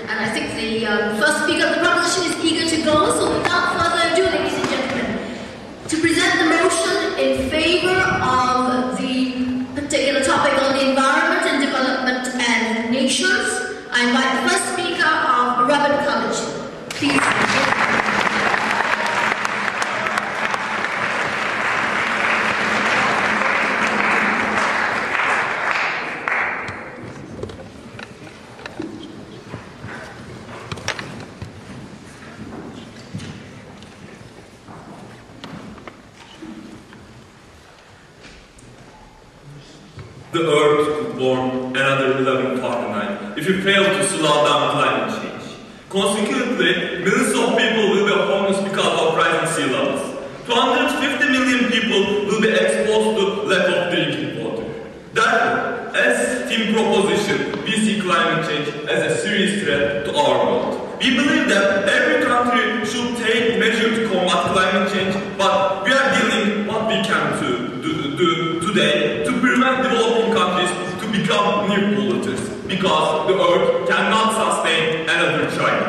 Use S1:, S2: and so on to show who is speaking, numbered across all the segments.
S1: And I think the first speaker of the proposition is eager to go, so without further ado, ladies and gentlemen, to present the motion in favor of the particular topic on the environment and development and nations, I invite the first speaker of Robert College. Please.
S2: The Earth could warm another 11 if you fail to slow down climate change. Consequently, millions of people will be homeless because of rising sea levels. 250 million people will be exposed to lack of drinking water. Therefore, as team proposition, we see climate change as a serious threat to our world. We believe that every country should take measures to combat climate change, but we are doing what we can do today to prevent developing countries to become new polluters, because the Earth cannot sustain another China.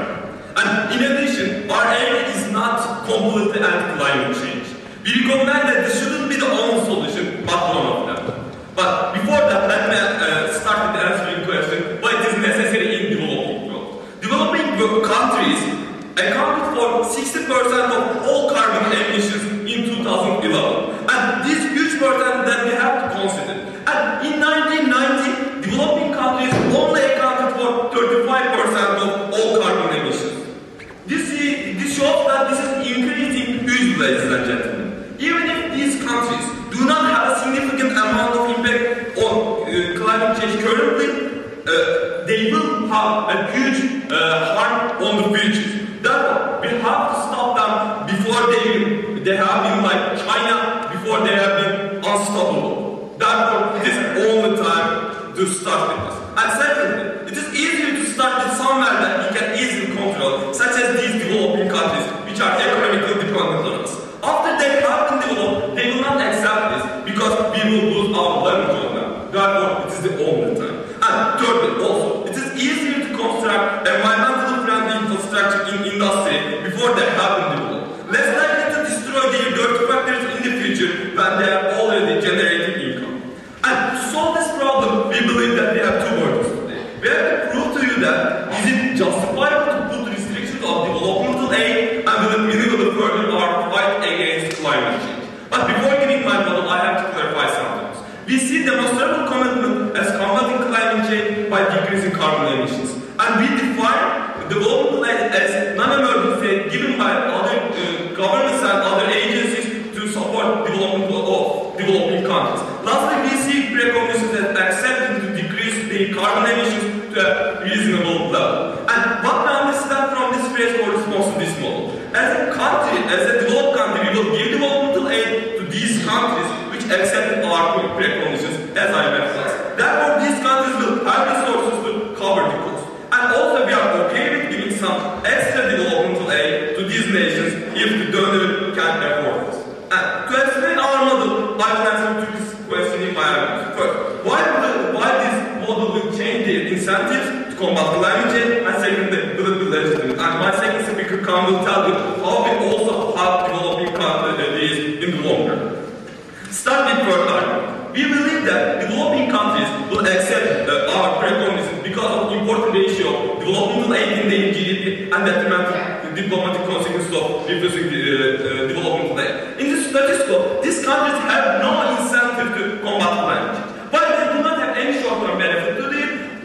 S2: And in addition, our aim is not completely anti-climate change. We recommend that this shouldn't be the only solution, but one of them. But before that, let me start with answering the question, what is necessary in developing world. Developing countries accounted for 60% of all carbon emissions in 2011. And this huge percent that we have to consider. And in 1990, developing countries only accounted for 35% of all carbon emissions. This shows that this is increasing hugely, ladies and gentlemen. Even if these countries do not have a significant amount of impact on climate change currently, they will have a huge harm on the future. Therefore, we have to stop them before they have been like China, before they have been unstoppable. Therefore, it is all the time to start with this. And secondly, it is easier to start with somewhere that we can easily control, such as these developing countries, which are economically dependent on us. After they have been developed, they will not accept this, because we will lose our leverage on them. Therefore, it is the only time. And thirdly, also, it is easier to construct environmentally friendly infrastructure in industry before they have been developed. Less likely to destroy their dirty factories in the future when they are already generating income. And to solve this problem, we believe that we have two burdens today. We have to prove to you that is it justifiable to put restrictions on developmental aid and will it minimally further our fight against climate change. But before giving my model, I have to clarify something. We see demonstrable commitment as combating climate change by decreasing carbon emissions. And we define developmental aid as non-emergency aid given by other governments and other agencies to support development of developing countries. Lastly, we see preconditions as accepting to decrease the carbon emissions to a reasonable level. And what we understand from this phrase corresponds to this model. As a country, as a developed country, we will give developmental aid to these countries which accept our preconditions, as I emphasized. Therefore, these countries will have resources to cover the cost. And also, we are okay with giving some extra developmental aid to these nations if the donor can afford it. And to explain our model, I will answer to this question in my argument. First, why this model will change the incentives to combat climate change, and secondly, will it be legitimate? And my second speaker will tell you how we also help developing countries in the long run. Start with first argument. We believe that developing countries will accept our preconditions because of important ratio of developmental aid in their GDP and detrimental diplomatic consequences of refusing developmental aid. In the status quo, these countries have no incentive to combat climate change. But they do not have any short-term benefit to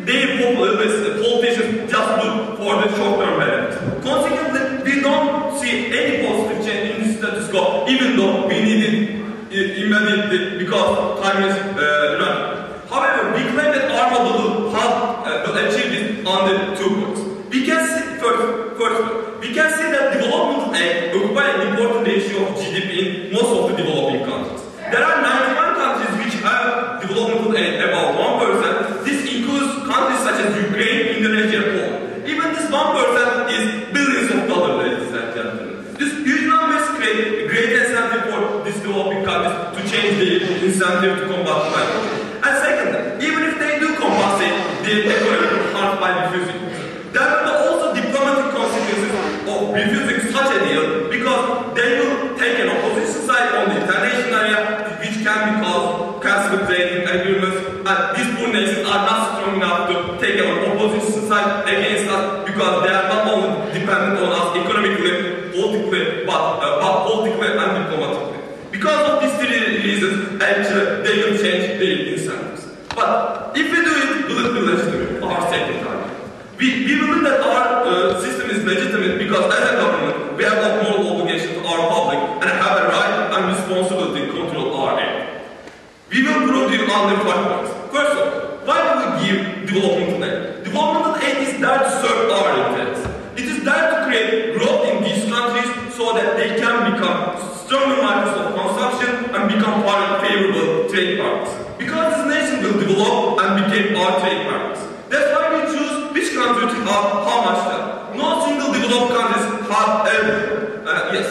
S2: their politicians just look for the short-term benefits. Consequently, we don't see any positive change in the status quo, even though we need it immediately because time is running. However, we claim that our model will achieve this under 2 points. We can see first, we can see that developmental aid occupy an important ratio of GDP in most of the developing countries. There are 91 countries which have developmental aid about 1%. This includes countries such as Ukraine, Indonesia, and Poland. Even this 1% is billions of dollars, ladies and gentlemen. This huge numbers create a great incentive for these developing countries to change the incentive to combat climate change. And secondly, even if they do compensate the economic harm by refusing, there will side against us because they are not only dependent on us economically, politically, but politically and diplomatically. Because of these three reasons, actually, they will change their incentives. But if we do it, will it be legitimate? Our second target. We believe that our system is legitimate because as a government, we have a moral obligation to our public and have a right and responsibility to control our aid. We will prove to you under 5 points. First of all, why do we give developmental aid? Developmental aid is there to serve our interests. It is there to create growth in these countries so that they can become stronger markets of consumption and become part of favorable trade partners. Because this nation will develop and become our trade partners. That's why we choose which country to have how much time. No single developed countries have everything. Yes?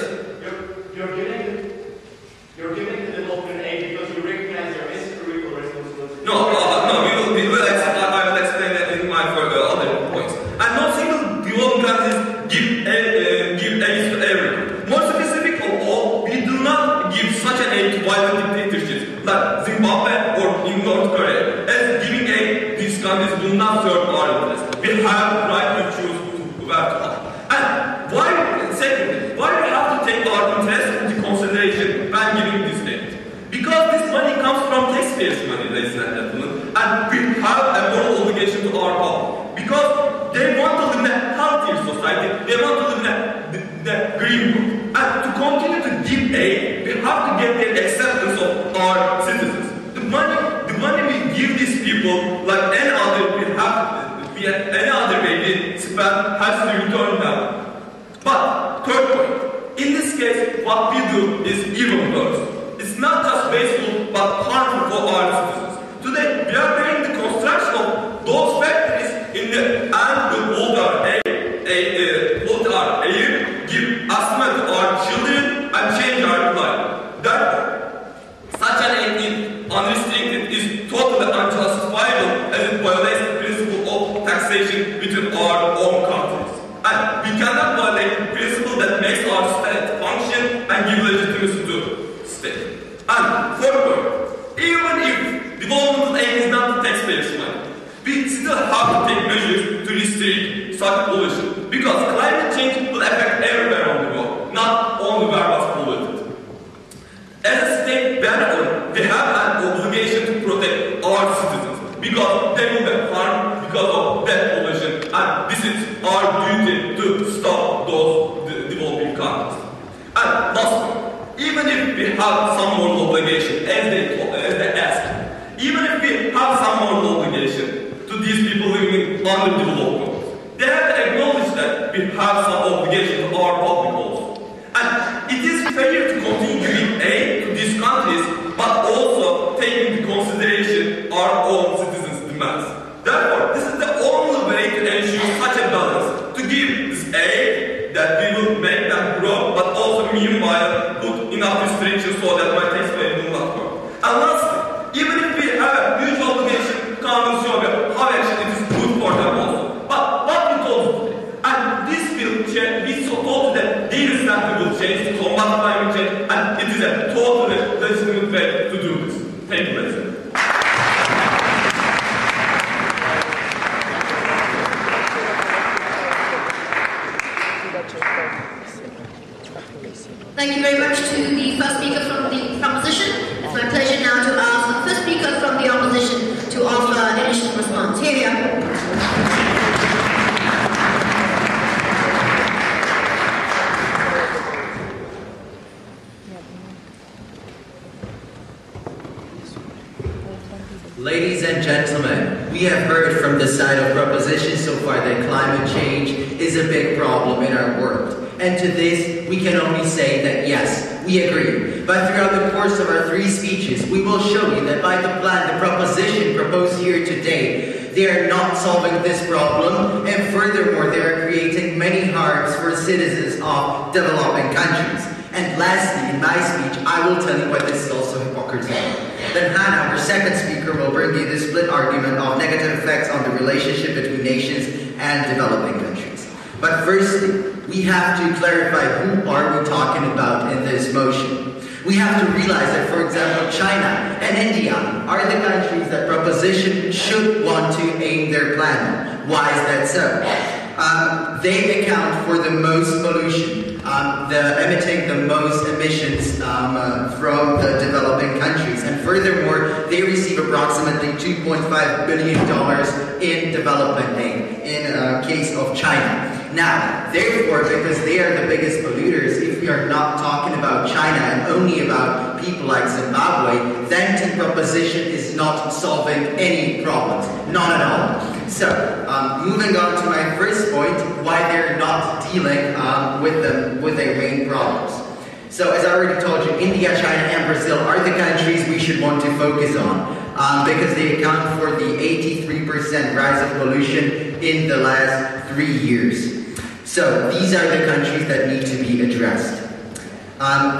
S3: You're giving the development aid because you recognize your historical responsibility.
S2: No, I will explain that in my other points. And no single developed countries give aid to everyone. More specific of all, we do not give such an aid to violent dictatorships like Zimbabwe or in North Korea. As giving aid, these countries do not serve our interests. We have the right to choose where to help. And secondly, why do we have to take our interests into consideration when giving this aid? Because this money comes from taxpayers' money, ladies and gentlemen, and we have a moral obligation to our public. Because they want to live in a healthier society, they want to live in the green world. And to continue to give aid, we have to get the acceptance of our citizens. The money we give these people, like any other way we spend, has to return them. But third point, in this case, what we do is even worse. It's not just wasteful, but harmful for our citizens. Today, we are doing the construction of those factories in the end will hold our air, give asthma to our children, and change our life. Therefore, such an aid unrestricted is totally unjustifiable as it violates the principle of taxation between our own countries. And we cannot violate the principle that makes our state function and give legitimacy to state. And fourth point, even if developmental aid is not the taxpayers' money, we still have to take measures to restrict such pollution. Because climate change will affect everywhere on the world, not only where it was polluted. As a state benefit, we have an obligation to protect our citizens because they will be harmed because of that pollution, and this is our duty to stop those developing countries. And last, even if we have some moral obligation, as they ask, even if we have some moral obligation to these people living in underdevelopment, they have to acknowledge that we have some obligation to our public also. And it is fair to continue giving aid to these countries, but also take into consideration our own citizens' demands. Therefore, this is the only way to ensure such a balance, to give this aid that we will make them grow, but also meanwhile put enough restrictions so that my taxpayer will not grow. And lastly, even if we have a huge obligation to convince you how actually it is good for them also. But what we told you today, and this will change, we told you that their incentive will change to combat climate change, and it is a totally legitimate way to do this. Thank you, ladies and gentlemen.
S1: Thank you very much to the first speaker from the proposition. It's my pleasure now to ask the first speaker from the opposition to offer an initial response. Here we are.
S4: Ladies and gentlemen, we have heard from the side of proposition so far that climate change is a big problem in our world. And to this, we can only say that yes, we agree. But throughout the course of our 3 speeches, we will show you that by the proposition proposed here today, they are not solving this problem, and furthermore, they are creating many harms for citizens of developing countries. And lastly, in my speech, I will tell you why this is also hypocrisy. Then Hannah, our second speaker, will bring you the split argument of negative effects on the relationship between nations and developing countries. But firstly, we have to clarify who are we talking about in this motion. We have to realize that, for example, China and India are the countries that proposition should want to aim their plan. Why is that so? They account for the most pollution, emitting the most emissions from the developing countries. And furthermore, they receive approximately $2.5 billion in development aid in case of China. Now, therefore, because they are the biggest polluters, if we are not talking about China and only about people like Zimbabwe, then team proposition is not solving any problems. Not at all. So, moving on to my first point, why they're not dealing with their main problems. So, as I already told you, India, China, and Brazil are the countries we should want to focus on because they account for the 83% rise of pollution in the last 3 years. So, these are the countries that need to be addressed.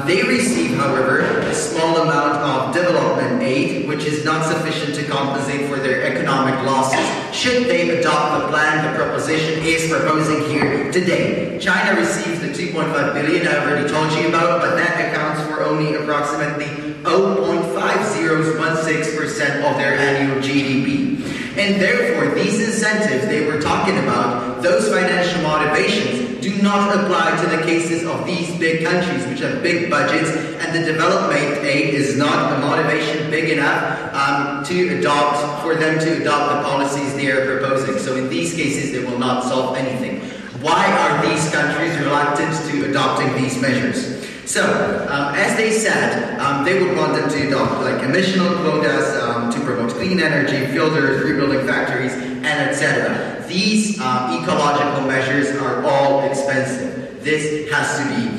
S4: They receive, however, a small amount of development aid, which is not sufficient to compensate for their economic losses, should they adopt the plan the proposition is proposing here today. China receives the 2.5 billion I already told you about, but that accounts for only approximately 0.5016% of their annual GDP. And therefore, these incentives they were talking about, those financial motivations, do not apply to the cases of these big countries which have big budgets, and the development aid is not a motivation big enough for them to adopt the policies they are proposing. So in these cases, they will not solve anything. Why are these countries reluctant to adopting these measures? So, as they said, they would want them to adopt like emissional quotas to promote clean energy, filters, rebuilding factories, and etc. These ecological measures are all expensive. This has to be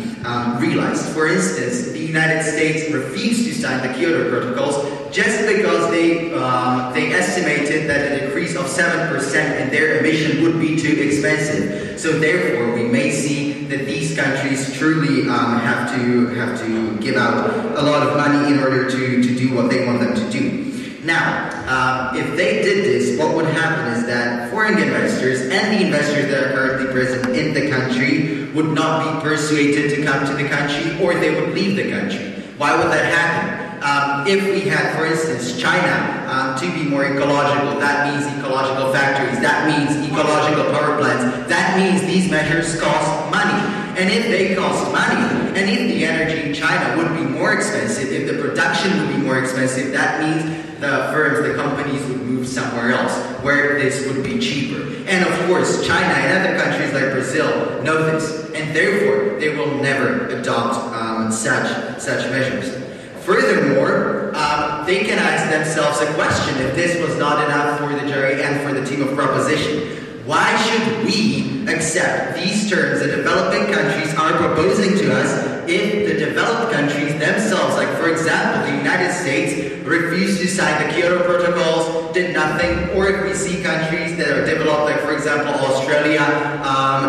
S4: realized. For instance, the United States refused to sign the Kyoto Protocols just because they estimated that a decrease of 7% in their emission would be too expensive. So therefore, we may see that these countries truly have to give out a lot of money in order to do what they want them to do. Now, if they did this, what would happen is that foreign investors and the investors that are currently present in the country would not be persuaded to come to the country, or they would leave the country. Why would that happen? If we had, for instance, China to be more ecological, that means ecological factories, that means ecological power plants, that means these measures cost money. And if they cost money, and if the energy in China would be more expensive, if the production would be more expensive, that means the firms, the companies would move somewhere else, where this would be cheaper. And of course, China and other countries like Brazil know this, and therefore, they will never adopt such measures. Furthermore, they can ask themselves a question if this was not enough for the jury and for the team of proposition. Why should we accept these terms that developing countries are proposing to us if the developed countries themselves, like for example the United States, refused to sign the Kyoto Protocols, did nothing, or if we see countries that are developed, like for example Australia,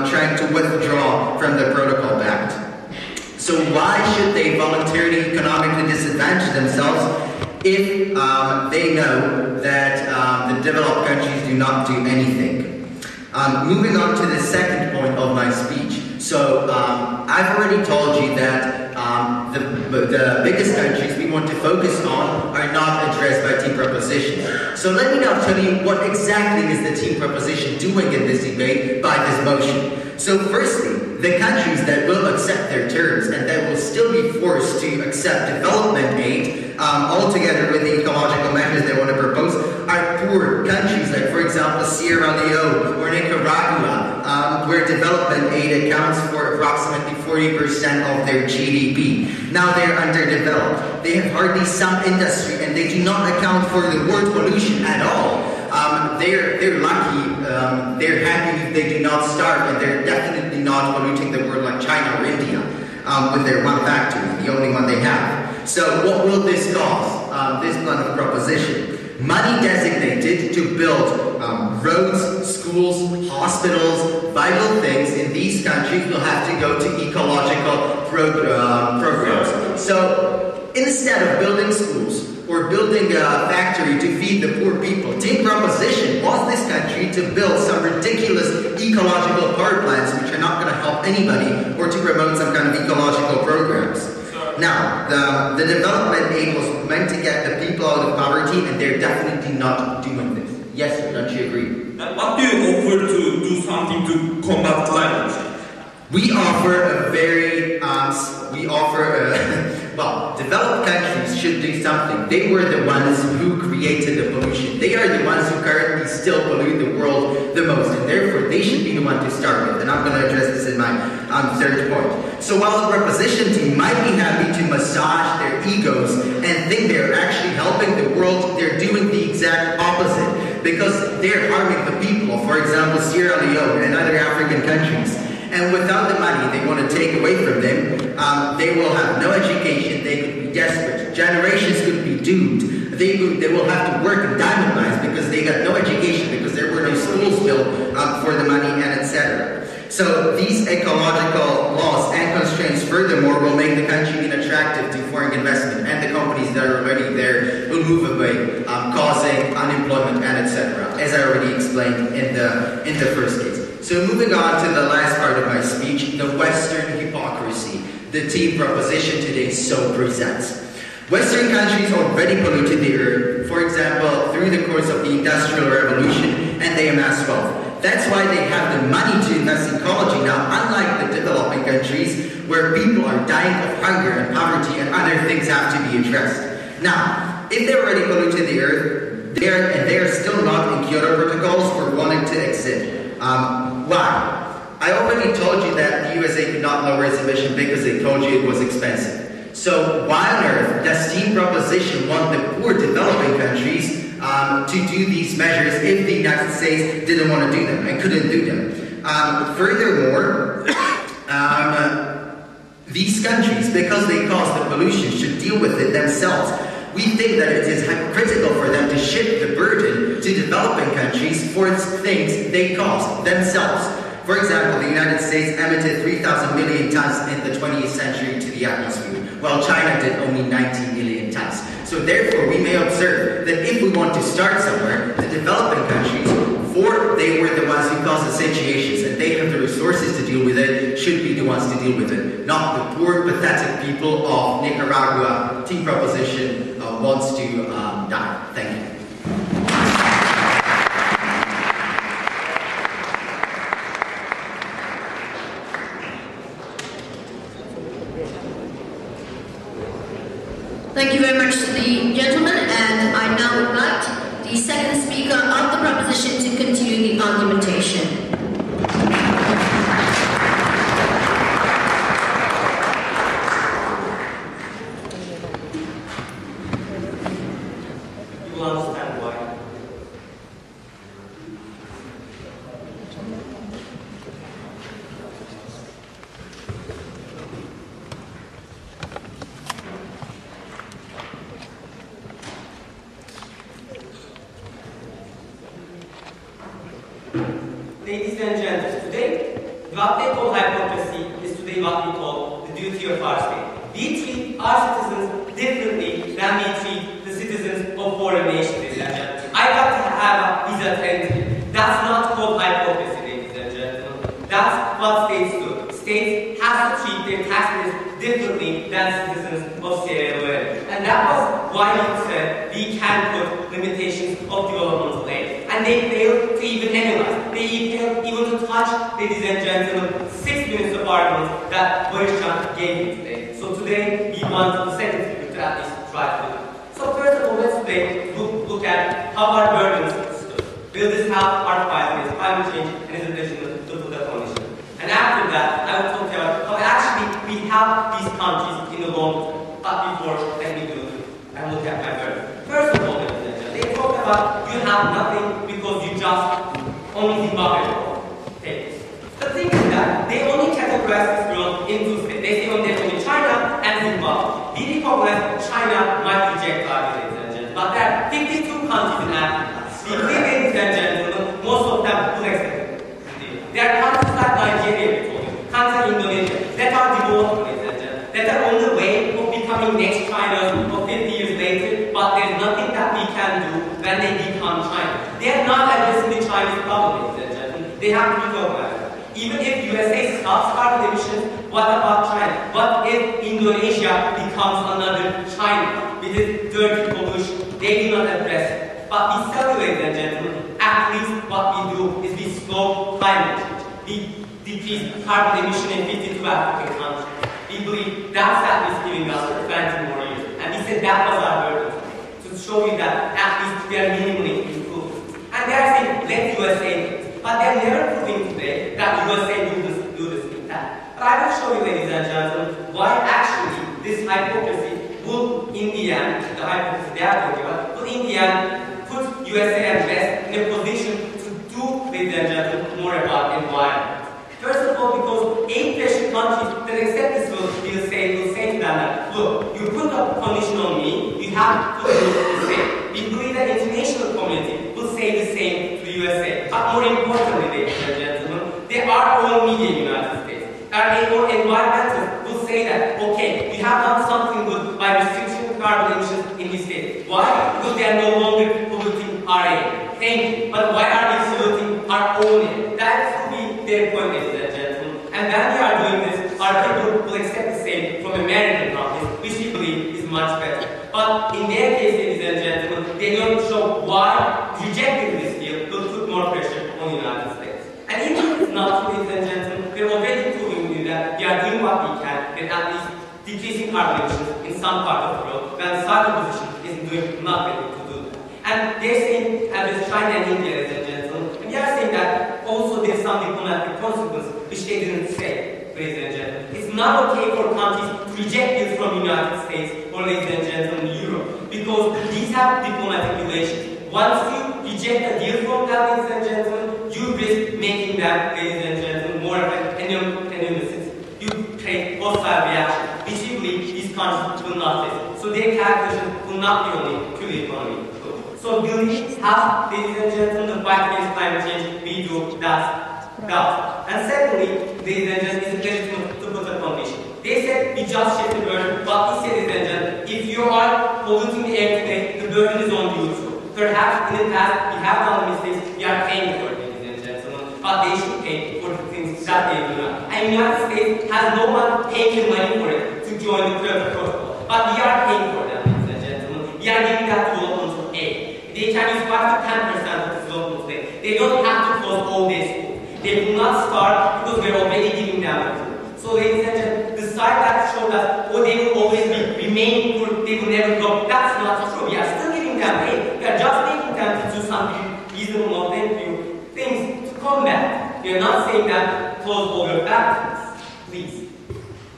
S4: trying to withdraw from the Protocol Pact. So why should they voluntarily economically disadvantage themselves if they know that the developed countries do not do anything? Moving on to the second point of my speech. So, I've already told you that the biggest countries we want to focus on are not addressed by team proposition. So let me now tell you what exactly is the team proposition doing in this debate by this motion. So firstly, the countries that will accept their terms and that will still be forced to accept development aid altogether with the ecological measures they want to propose are poor countries like, for example, Sierra Leone or Nicaragua, where development aid accounts for approximately 40% of their GDP. Now they're underdeveloped. They have hardly some industry and they do not account for the world pollution at all. They're lucky, they're happy if they do not starve, and they're definitely not polluting the world like China or India with their one factory, the only one they have. So what will this cost, this plan of proposition? Money designated to build roads, schools, hospitals, vital things in these countries will have to go to ecological programs. So instead of building schools, or building a factory to feed the poor people, team proposition wants this country to build some ridiculous ecological power plants which are not going to help anybody or to promote some kind of ecological programs. Now, the development aid was meant to get the people out of poverty, and they're definitely not doing this. Yes, sir, don't you agree?
S2: And what do you offer to do something to combat climate change?
S4: We offer well, developed countries should do something. They were the ones who created the pollution. They are the ones who currently still pollute the world the most, and therefore they should be the one to start with. And I'm going to address this in my third point. So while the proposition team might be happy to massage their egos and think they're actually helping the world, they're doing the exact opposite, because they're harming the people. For example, Sierra Leone and other African countries. And without the money they want to take away from them, they will have no education, they could be desperate, generations could be doomed, they will have to work in diamond mines because they got no education, because there were no schools built for the money, and etc. So these ecological laws and constraints furthermore will make the country unattractive to foreign investment, and the companies that are already there will move away, causing unemployment and etc. as I already explained in the first case. So moving on to the last part of my speech, the Western hypocrisy the team proposition today so presents. Western countries already polluted the earth, for example, through the course of the Industrial Revolution, and they amassed wealth. That's why they have the money to invest in ecology now, unlike the developing countries where people are dying of hunger and poverty and other things have to be addressed. Now, if they already polluted the earth, they are still not in Kyoto protocols for wanting to exit. Why? I already told you that the USA could not lower its emission because they told you it was expensive. So why on earth does Team Proposition want the poor developing countries to do these measures if the United States didn't want to do them and couldn't do them? Furthermore, these countries, because they cause the pollution, should deal with it themselves. We think that it is hypocritical for them to shift the burden to developing countries for things they caused themselves. For example, the United States emitted 3,000 million tons in the 20th century to the atmosphere, while China did only 19 million tons. So therefore, we may observe that if we want to start somewhere, the developing countries, for they were the ones who caused the situations and they have the resources to deal with it, should be the ones to deal with it, not the poor, pathetic people of Nicaragua. Team Proposition wants to die. Thank you.
S1: Thank you very much to the gentleman, and I now invite the second speaker of the proposition to continue the argumentation.
S3: You will understand why. Ladies and gentlemen, today, what they call hypocrisy is today what we call the duty of our state. We treat our citizens differently than we treat the citizens of foreign nations, ladies and gentlemen. I got to have a visa entry. That's not called hypocrisy, ladies and gentlemen. That's what states do. States have to treat their taxpayers differently than citizens of Sierra Leone. And that was why we said we can put limitations of developmental aid. And they failed to even analyze. They failed even to touch, ladies and gentlemen, 6 minutes of arguments that Boris Johnson gave you today. So today, we want the second speaker to at least try to do it. So first of all, let's today look at how our burdens stood. Will this help our fight against climate change and its addition to the condition? And after that, I will talk about how actually we help these countries in the long term. But before, let me do it and look at my burden. First of all, they talk about you have nothing because you just only Zimbabwe. Okay. The thing is that they only categorize this world into states. They say only China and Zimbabwe. We recognize China might reject our ladies and gentlemen, but there are 52 countries in Africa. We believe, ladies and gentlemen, most of them do accept it. There are countries like Nigeria, we told you, countries like Indonesia, that are developing, ladies and gentlemen, that are on the way of becoming next China or 50 years later, but there's nothing that we can do when they become China. They are not addressing the Chinese problem, ladies and gentlemen. They have to recognize it. Even stops carbon emissions, what about China? What if Indonesia becomes another China with its dirty pollution? They do not address it. But we celebrate, ladies and gentlemen, at least what we do is we slow climate change. We decrease carbon emission in 52 African countries. We believe that's at least giving us 20 more years. And we said that was our burden to show you that at least we are minimally improving. And they are saying, let USA do this. But they are never proving today that USA do this in that. But I will show you, ladies and gentlemen, why actually this hypocrisy will, in the end, the hypocrisy they are talking about, will in the end put USA and West in a position to do, ladies and gentlemen, more about environment. First of all, because 8 Western countries that accept this will say to them that, look, you put a condition on me, you have to do the same. We believe that the international community will say the same to the USA. But more importantly, ladies and gentlemen, there are own media in the United States. Our own environmentalists will say that, okay, we have done something good by restricting carbon emissions in this state. Why? Because they are no longer polluting our air. Thank you. But why are we polluting our own air? That will be their point, ladies and gentlemen. And when we are doing this, our people will accept the same from American companies, which we believe is much better. But in their case, ladies and gentlemen, they don't show why rejecting this deal will put more pressure on the United States. And even if it's not true, ladies and gentlemen, we're already proving you that we are doing what we can and at least decreasing carbon emissions in some part of the world when the southern position is doing nothing to do that. And they're saying, as China and India, ladies and gentlemen, and we are saying that also there's some diplomatic consequence which they didn't say, ladies and gentlemen. It's not okay for countries to reject deals from the United States or, ladies and gentlemen, Europe, because these have diplomatic relations. Once you reject a deal from them, ladies and gentlemen, you risk making them, ladies and gentlemen, more of an enemy. You create hostile reaction, which we believe these countries will not face. So their calculation will not be only purely economic. So building how, ladies and gentlemen, the fight against climate change, we do that. And secondly, ladies and gentlemen, is legitimate to put a condition. They said we just shift the burden, but we said, ladies and gentlemen, if you are polluting the air today, the burden is on you too. Perhaps in the past we have done mistakes, we are paying for it, ladies and gentlemen, but they should pay for the things that they do not. And the United States has no one paying the money for it to join the Kyoto Protocol, but we are paying for them, ladies and gentlemen. We are giving that developmental aid. They can use 5 to 10% of the developmental aid. They don't have to close all their schools. They will not start because we're already giving them the food. So, ladies and gentlemen, the side that showed us, oh, they will always remain poor, they will never grow. That's not true. We are still giving them aid. We are just making them to do some reasonable, things to combat. We are not saying that close all your factories, please.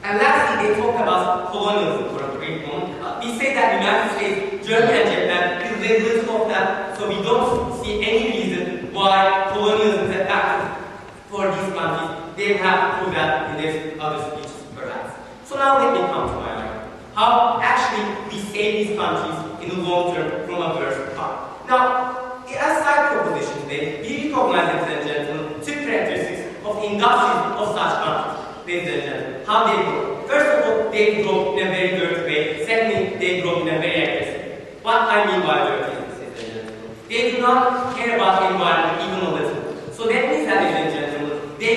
S3: And lastly, they talk about colonialism for a brief moment. We say that United States, Germany and Japan, is little of that, so we don't see any reason why colonialism is effective for these countries. They have to prove that in their other speeches, perhaps. So now let me come to my argument. How actually we save these countries in the long term from a worse harm. Now, as side proposition today, we recognize, ladies and gentlemen, 2 characteristics of industries of such countries. Ladies and gentlemen, how they grow. First of all, they grow in a very dirty way. Secondly, they grow in a very aggressive way. What I mean by dirty, ladies and gentlemen, they do not care about the environment even a little. So that means that, ladies and gentlemen, they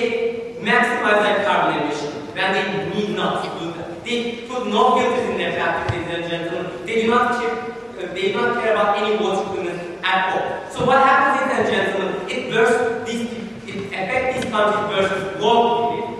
S3: maximize their carbon emission when they need not to do that. They put no filters in their factories, ladies and gentlemen. They do not care about any water treatment at all. So what happens, ladies and gentlemen, it affects these countries versus locally.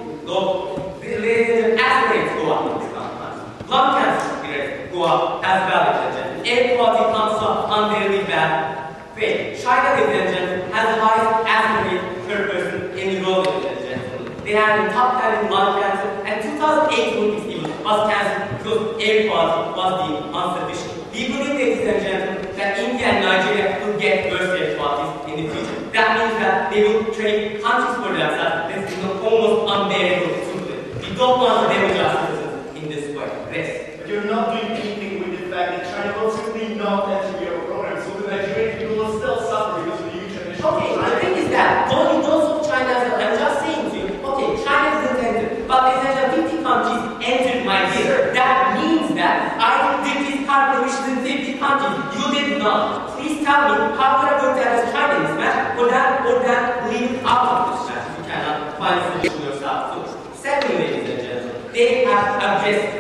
S3: As rates go up in these countries. Lung cancer rates go up as well, ladies and gentlemen. Air quality comes up unbearably bad way. China, ladies and gentlemen, has the highest asthma rate per person in the world, ladies and gentlemen. They had in top 10 in lung cancer, and 2008 Olympics even was cancelled because air quality was deemed insufficient. We believe, ladies and gentlemen, that India and Nigeria will get worse air qualities in the future. That means that they will trade countries for themselves. This is almost unbearable to them. We don't want to damage our citizens in this way. Yes.
S5: But you're not doing anything with the fact that China will simply not enter your program, so the Nigerian people will still suffer because of the huge emissions.
S3: Okay, the thing is that don't solve China. I'm just saying to you, okay, China didn't enter, but there's 50 countries entered my deal. That means that I decreased carbon emissions in 50 countries. You did not. Please tell me how we are going to have China in this match, or that leave it out of this match if you cannot find condition yourself too. Second, ladies and gentlemen, they have aggressive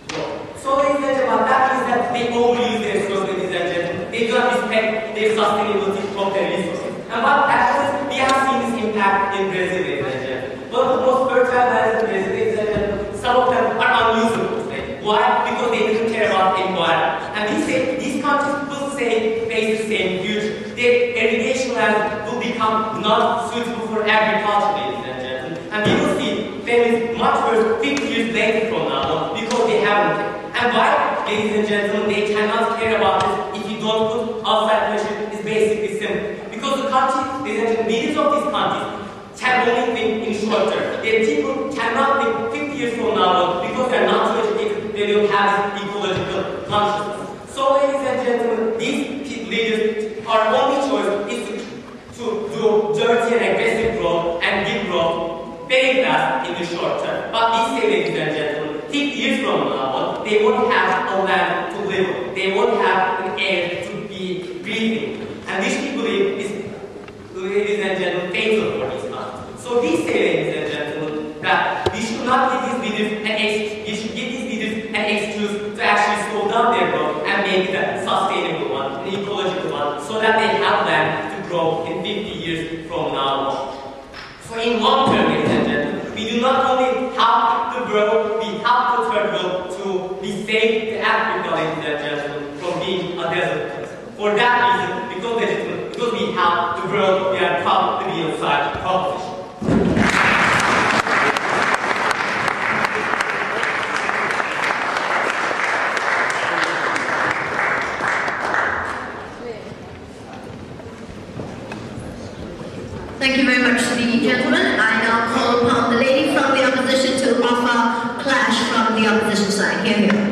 S3: growth. So, ladies and gentlemen, that means that they overuse their resources, ladies and gentlemen. They do not respect their sustainability of their resources. And what happens, we have seen this impact in Brazil, ladies and gentlemen. One of the most fertile lands in Brazil, ladies and gentlemen, some of them are unusable today. Why? Because they didn't care about the environment. And we say these countries will face the same future. Their irrigation lands will become not suitable for agriculture, ladies and gentlemen. And we will see famines much worse 50 years later from now on because they haven't. And why, ladies and gentlemen, they cannot care about this if you don't put outside pressure is basically simple. Because the countries, ladies and gentlemen, leaders of these countries can only think in short term. Their people cannot think 50 years from now on because they are not so educated, they don't have this ecological consciousness. So, ladies and gentlemen, these leaders, our only choice is to do dirty and aggressive growth and give growth very fast in the short term. But we say, ladies and gentlemen, 50 years from now on, they won't have a land to live on. They won't have an air to be breathing. And this we believe is, ladies and gentlemen, fatal for these countries. So we say, ladies and gentlemen, that we should not give these leaders an excuse to actually slow down their growth and make it a sustainable one, an ecological one, so that they have land to grow in 50 years from now on. So in long term, ladies and gentlemen, we do not only help the world, we help the third world to be safe to Africa, ladies and gentlemen, from being a desert place. For that reason, because we help the world, we are proud to be inside the proposition.
S1: Thank you very much to the gentleman. I now call upon the lady from the opposition to offer clash from the opposition side. Here.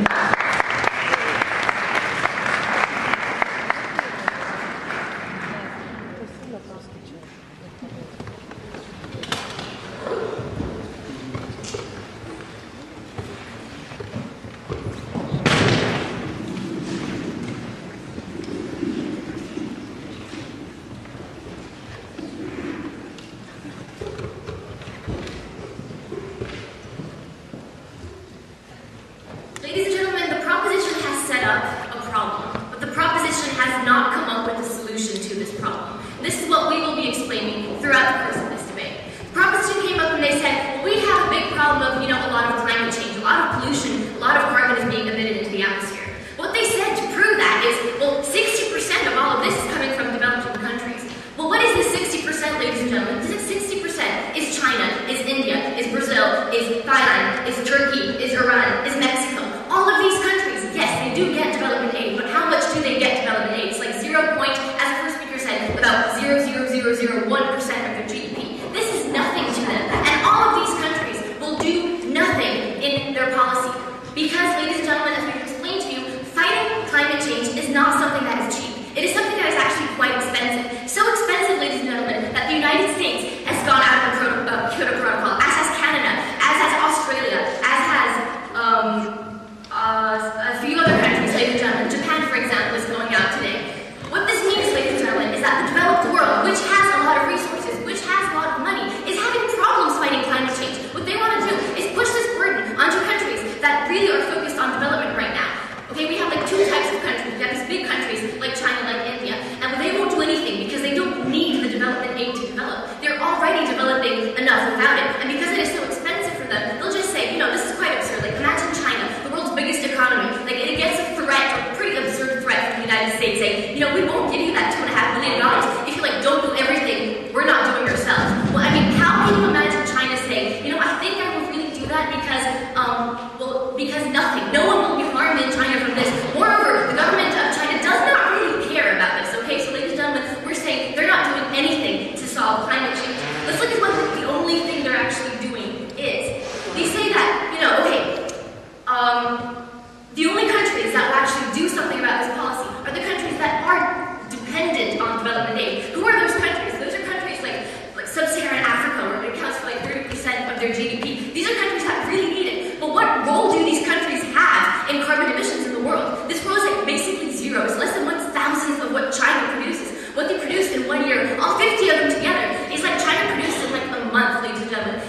S1: What they produce in 1 year, all 50 of them together, is like China produced in like a month, ladies and gentlemen.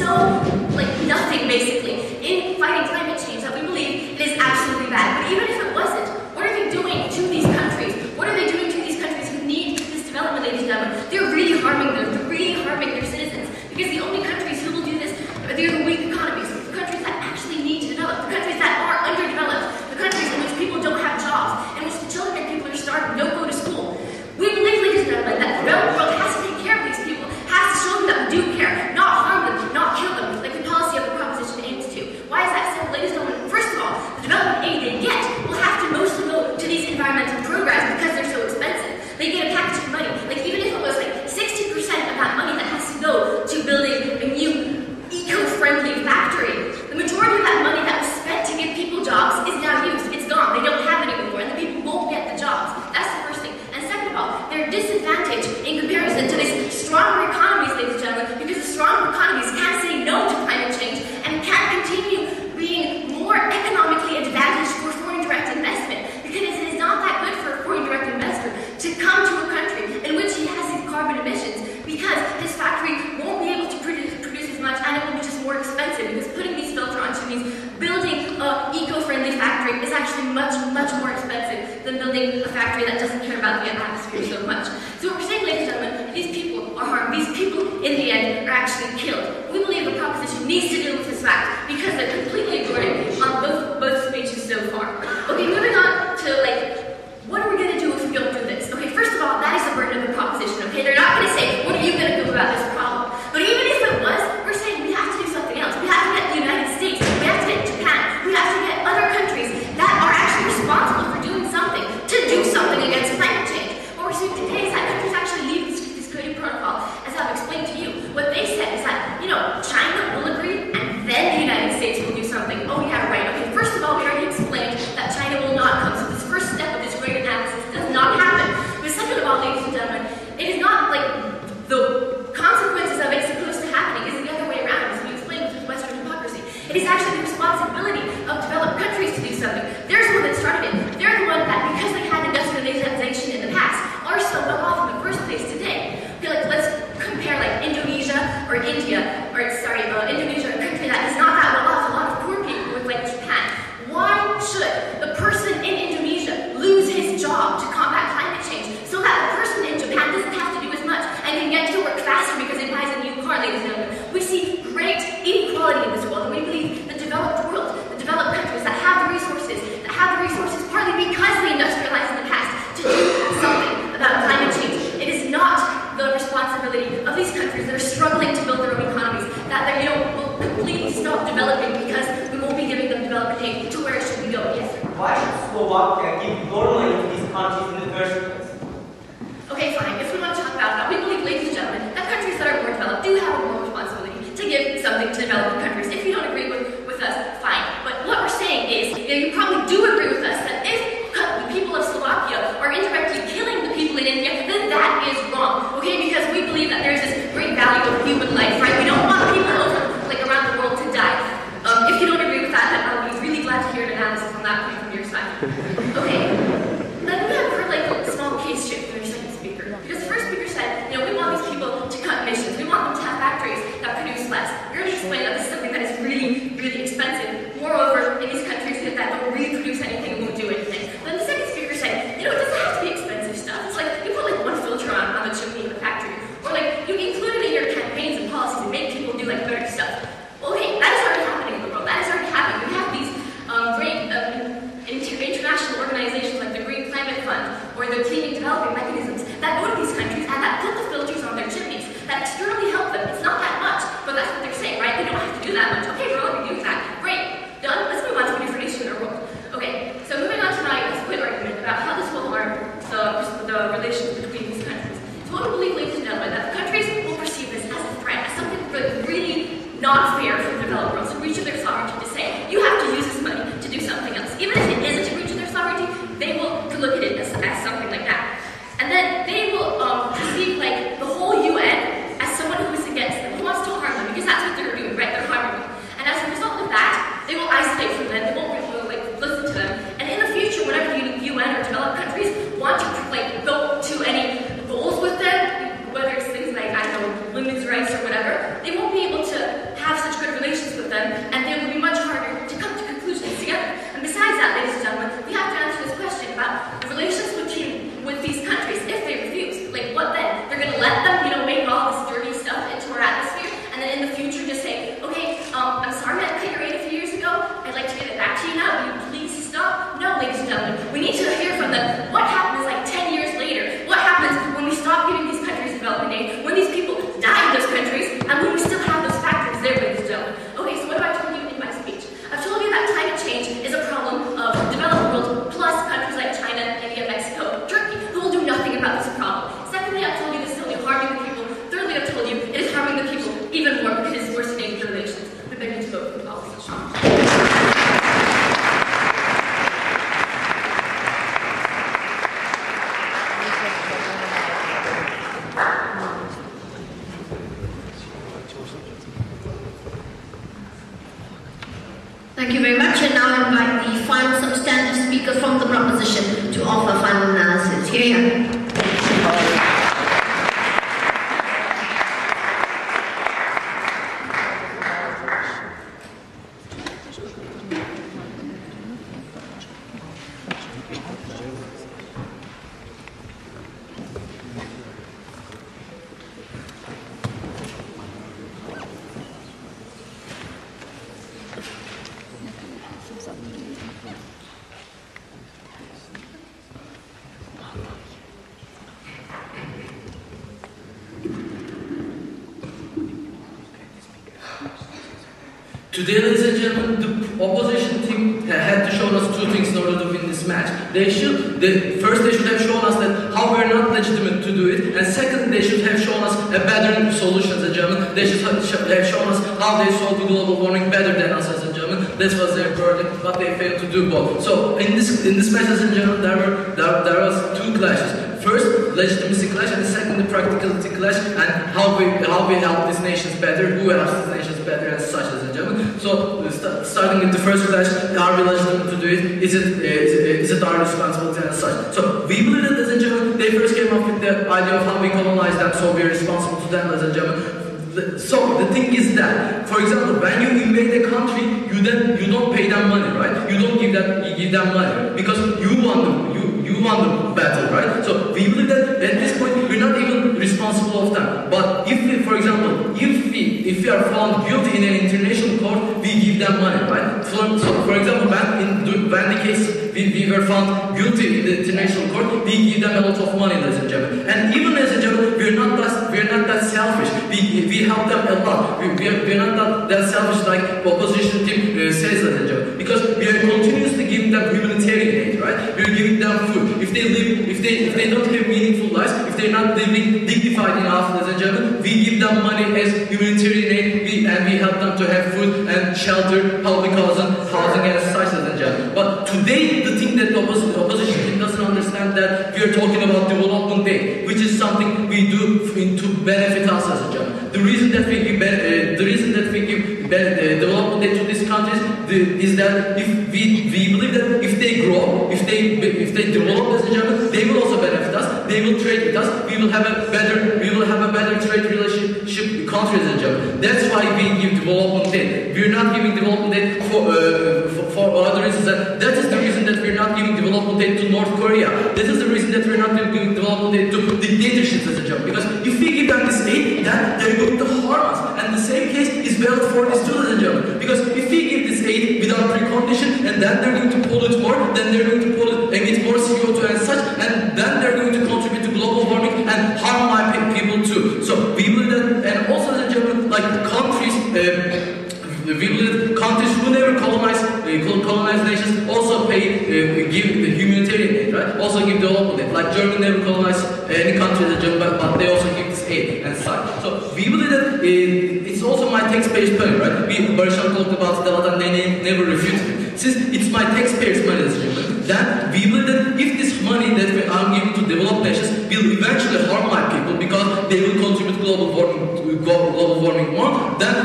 S1: so, like, nothing, basically, in fighting climate change that we believe it is absolutely bad. But even if it wasn't, what are they doing to these countries? What are they doing to these countries who need this development, ladies and gentlemen? They're really harming them. They're really harming their citizens. Because the only countries who will do this are the weak economies, the countries that actually need to develop, the countries that are underdeveloped, the countries in which people don't have jobs, in which the children and people are starving, don't go to school. We believe, ladies and gentlemen, that the developed world has to take care of these people, has to show them that we do care, not harm them, not kill them, like the policy of the proposition aims to. Why is that simple, ladies and gentlemen? First of all, the development aid they get will have to mostly go to these environmental programs because they're so expensive. They get a package of money. Like, even if it was like 60% of that money that has to go to building a new eco-friendly factory, the majority of that money that was spent to give people jobs is now used. It's gone. They don't have it anymore, and the people won't get the jobs. That's the first thing. And second of all, they're disadvantaged in comparison to these stronger economies, ladies and gentlemen, because the stronger economies can't say no to climate change and can't continue being more economically advantaged for foreign direct investment, because it is not that good for a foreign direct investor to come to a country in which he has these carbon emissions, because his factory won't be able to produce as much, and it will be just more expensive, because putting these filter on chimneys, building an eco-friendly factory is actually much, much more expensive than building a factory that doesn't care about the atmosphere so much. So what we're saying, ladies and gentlemen, these people are harmed. These people, in the end, are actually killed. We believe the proposition needs to deal with this fact, because they're completely ignored it on both speeches so far. Okay, moving on to, like, what are we going to do if we don't do this? Okay, first of all, that is the burden of the proposition, okay? They're not going to say, what are you going to do about this problem? But even if it was, we're saying we have to do something else. We have to get the United States, we have to get Japan, we have to get other countries that are actually responsible for doing something to do something against climate change. What we're seeing today is that countries actually leave this Kyoto Protocol, as I've explained to you. What they said is that, you know, China will agree and then the United States will do something. Oh yeah, right. Okay, first of all, we already explained that China will not come. So this first step of this great analysis does not happen. But second of all, ladies and gentlemen, it is not like the consequences of it supposed to happen. It is the other way around, as we explained with Western hypocrisy. It is actually the responsibility of developed countries to do something. They're the one that started it. They're the one that, because they had industrialization in the past, are so well off in the first place today. Okay, like, let's compare like Indonesia or India, or sorry, Indonesia, a country that is not that well off, a lot of poor people with like Japan. Why should the person in Indonesia lose his job to combat climate change so that the person in Japan doesn't have to do as much and can get to work faster because he buys a new car, ladies and gentlemen? We see great inequality in this world, and we believe the developed world, the developed countries that have the resources partly because they industrialized in the past, to do something about climate change. It is not the responsibility of these countries that are struggling to build their own economies that they, will completely stop developing because we won't be giving them development aid. To where should we go? Yes, sir.
S3: Why should Slovakia give more money to these countries in the first place?
S1: Okay, fine. If we want to talk about that, we believe, ladies and gentlemen, that countries that are more developed do have a more responsibility to give something to developing countries. If you don't agree with us, fine. But what we're saying is, you probably do agree with us that if the people of Slovakia are indirectly killing the people in India, then that is wrong. Okay, because we believe that there's this great value of human life, right? We don't want people around the world to die. If you don't agree with that, then I'll be really glad to hear an analysis on that point from your side. Okay. Then we have heard like a small case shift from your second speaker. Because the first speaker said, we want these people to cut emissions. We want them to have factories that produce less. We already explained that this is something that is really, really expensive. Moreover, in these countries that don't really produce anything and won't do anything. Then the second speaker said, it doesn't have to be expensive stuff. It's like you put like one filter on the chimney of the factory. Or like you include it in your campaigns and policies and make people do like better stuff. Well, okay, that is already happening in the world. That is already happening. We have these great international organizations like the Green Climate Fund or the Clean and Developing Mechanisms that go to these countries and that put the filters on their chimneys that externally help them. It's not that much, but that's what they're saying, right? They don't have to do that much. Okay, we're already doing that. Great. Done. Let's move on to a different issue in our world. Okay, so moving on to my split argument about how this will harm the relations between these countries. So what we believe, ladies and gentlemen, that the countries will perceive this as a threat, as something really not fair for the developed world, to reach their sovereignty, to say, you have to use this money to do something else. Even if it isn't to reach their sovereignty, they will look at it as something like that. And then they will perceive like the whole UN as someone who is against them, who wants to harm them, because that's what they're doing, right? They're harming them. And as a result of that, they will isolate from them, they won't really listen to them. And in the future, whenever the UN or developed countries want to go to any goals with them, whether it's things like, I don't know, women's rights or whatever, they won't be able to have
S6: even work his worsening relations. I beg you to vote for the policy.
S1: Thank you very much, and now I invite the final substantive speaker from the proposition to offer final analysis. Here.
S7: Today, ladies and gentlemen, the opposition team had to show us two things in order to win this match. First, they should have shown us that how we're not legitimate to do it, and second, they should have shown us a better solution, ladies and gentlemen. They should have shown us how they solve the global warming better than us, ladies and gentlemen. This was their verdict, but they failed to do both. So, in this match, ladies and gentlemen, there was two clashes. First, legitimacy clash, and second, the practicality clash, and how we help these nations better, who helps these nations better, and such, ladies and gentlemen. So, starting with the first clash, are we legitimate to do it? Is it our responsibility, and such? So, we believe that, ladies and gentlemen, they first came up with the idea of how we colonize them, so we are responsible to them, ladies and gentlemen. So the thing is that, for example, when you invade a country, you don't pay them money, right? You don't give them money because you won the battle, right? So we believe that at this point we're not even responsible of them. But if we, for example, if we are found guilty in an international court, we give them money, right? So for example, when the case we were found guilty in the international court, we give them a lot of money, ladies and gentlemen. And even, ladies and gentlemen, we're not that selfish. We help them a lot. We're not that selfish like the opposition team says, ladies and gentlemen, because we are continuously giving them humanitarian aid, right? We're giving them food. If they don't have meaningful lives, if they're not living dignified enough, ladies and gentlemen, we give them money as humanitarian aid, and we help them to have food and shelter, public housing and such, ladies and gentlemen. But today, the thing that the opposition team doesn't understand that we are talking about development aid, which is something we do to benefit us, ladies and gentlemen. The reason that we give development aid to these countries is that if we believe that if they grow, if they develop, ladies and gentlemen, they will also benefit us. They will trade with us. We will have a better trade relationship with countries, ladies and gentlemen. That's why we give development aid. We're not giving development aid for other reasons. That is the reason that we're not giving development aid to North Korea. This is the reason that we're not giving development aid to dictatorships, ladies and gentlemen. Because if we give them this aid, then they're going to harm us. And the same case is valid for these two, ladies and gentlemen. Because if we give this aid without precondition, and then they're going to pollute more, then they're going to emit more CO2 and such, and then they're going to contribute to global warming and harm my people too. So we believe that, and also, ladies and gentlemen, like countries, we believe countries who never colonize nations also give the humanitarian aid, right? Also give development aid. Like Germany never colonized any country, but they also give this aid and such. So we believe that it's also my taxpayers' money, right? Barışan talked about it a lot and they never refuted it. Since it's my taxpayers' money, ladies and gentlemen, then we believe that if this money that I'm giving to developed nations will eventually harm my people because they will contribute global warming more, then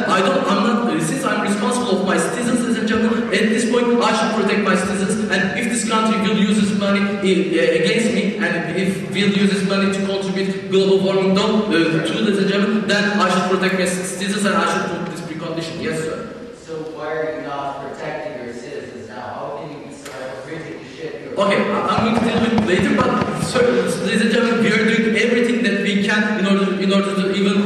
S7: since I'm responsible of my citizens, ladies and gentlemen, at this point I should protect my citizens, and if this country will use this money against me, and if we'll use this money to contribute global warming to, ladies and gentlemen, then I should protect my citizens and I should put this precondition. Yes, sir.
S4: So why are you not protecting your citizens now? How can you be so rigid to shit?
S7: Okay, I'm going to tell you later, but ladies and gentlemen, we are doing everything that we can in order to even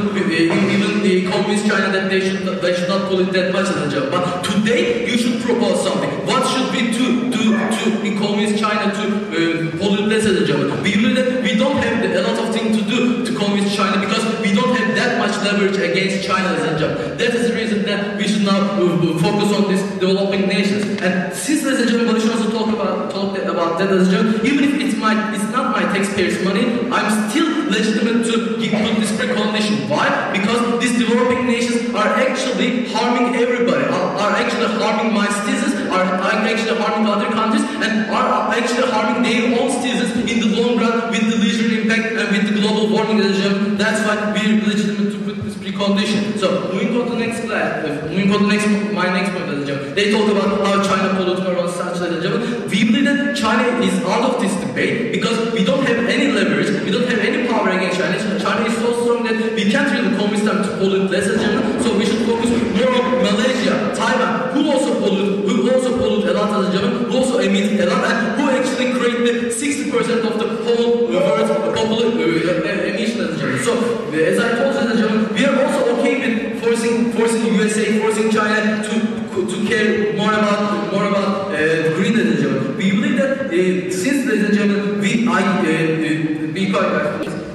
S7: the communist China that they should not pollute that much, ladies and gentlemen. But today you should propose something. What should we do in communist China to pollute less, ladies and gentlemen? We believe that we don't have a lot of things to do to communist China because we don't have that much leverage against China, ladies and gentlemen. That is the reason that we should now focus on these developing nations. And since, ladies and gentlemen, we should also talk about that, ladies and gentlemen, even if it's not my taxpayers' money, I'm still legitimate to put this precondition. Why? Because these developing nations actually harming everybody, are actually harming my citizens, are actually harming other countries, and are actually harming their own citizens in the long run with the leisure impact and with the global warming regime. That's why we're legitimate to put this precondition. So moving on to the next slide, my next point, they talk about how China pollutes our own such. We believe that China is out of this debate because we don't have any leverage, we don't have any power against China. China is so strong that we can't really convince them to pollute less. So we should focus more on Malaysia, Taiwan, who also pollute a lot, who also emit a lot, and who actually create the 60% of the whole world's emissions. So as I told you, we are also okay with forcing USA, forcing China to care more about green energy. We believe that since, ladies and gentlemen, we quite